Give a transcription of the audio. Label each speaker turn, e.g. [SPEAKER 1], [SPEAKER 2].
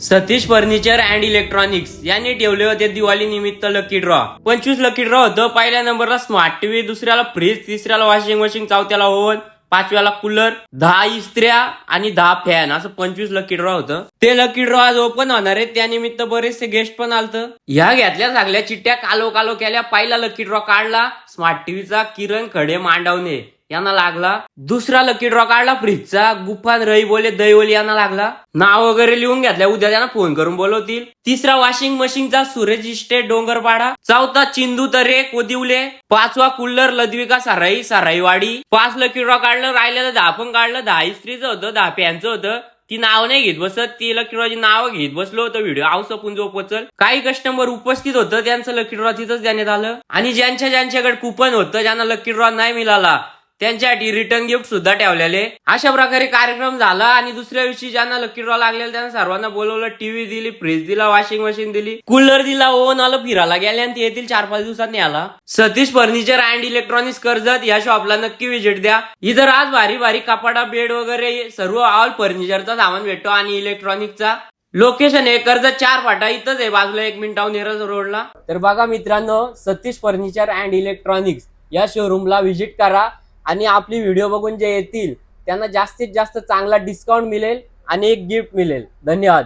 [SPEAKER 1] Satish furniture and electronics यांनी ठेवले होते दिवाळी निमित्त लकी ड्रॉ. 25 लकी ड्रॉ होतं. पहिल्या नंबरला स्मार्ट टीव्ही, दुसऱ्याला फ्रीज, तिसऱ्याला वॉशिंग मशीन, चौथ्याला ओव्हन, पाचव्याला कूलर, 10 इस्त्र्या आणि 10 फॅन, असं 25 लकी ड्रॉ होतं. ते लकी ड्रॉ आज ओपन होणार आहे. त्यानिमित्त बरेचसे गेस्ट पण आलत. ह्या घेतल्या सगळ्या चिठ्ठ्या कालो केल्या. पहिला लकी ड्रॉ काढला स्मार्ट टीव्हीचा किरण खडे मांडवणे यांना लागला. दुसरा लकी ड्रॉ काढला फ्रीजचा गुफान रईबोले दैवली यांना लागला. नाव वगैरे लिहून घेतल्या, उद्या त्यांना फोन करून बोलवतील. तिसरा वॉशिंग मशीनचा सूरज इस्टेट डोंगरपाडा. चौथा चिंदू तरे कोदिवले. पाचवा कूलर लद्विका साराईवाडी. 5 लकी ड्रॉ काढलं. राहिलेलं 10 पण काढलं. 10 इस्त्रीचं होतं, 10 फॅनचं होतं. ती नाव नाही घेत बसत, ती लकी ड्रॉची नाव घेत बसलो होतं. व्हिडिओ आवसपून जो पोचल. काही कस्टमर उपस्थित होतं, त्यांचं लकी ड्रॉ तिथंच देण्यात आलं. आणि ज्यांच्याकडे कुपन होतं, ज्यांना लकी ड्रॉ नाही मिळाला, त्यांच्यासाठी रिटर्न गिफ्ट सुद्धा ठेवलेले. अशा प्रकारे कार्यक्रम झाला. आणि दुसऱ्या दिवशी ज्यांना लकी ड्रॉ लागलेला त्यांना सर्वांना बोलवलं. टीव्ही दिली, फ्रीज दिला, वॉशिंग मशीन दिली, कूलर दिला, ओव्हन आलं, फिरायला गेले आणि ते येतील 4-5 दिवसांनी आला. Satish furniture and electronics Karjat या शॉपला नक्की व्हिजिट द्या. इथं आज भारी कपाटा, बेड वगैरे सर्व ऑल फर्निचरचा सामान भेटतो आणि इलेक्ट्रॉनिकचा. लोकेशन आहे कर्जत 4 फाटा, इथंच आहे बाजूला 1 मिनिटावर नेरळ रोडला. तर बघा मित्रांनो, सतीश फर्निचर अँड इलेक्ट्रॉनिक्स या शोरूमला व्हिजिट करा आणि आपली व्हिडिओ बघून जे येतील त्यांना जास्तीत जास्त चांगला डिस्काउंट मिळेल आणि एक गिफ्ट मिळेल. धन्यवाद.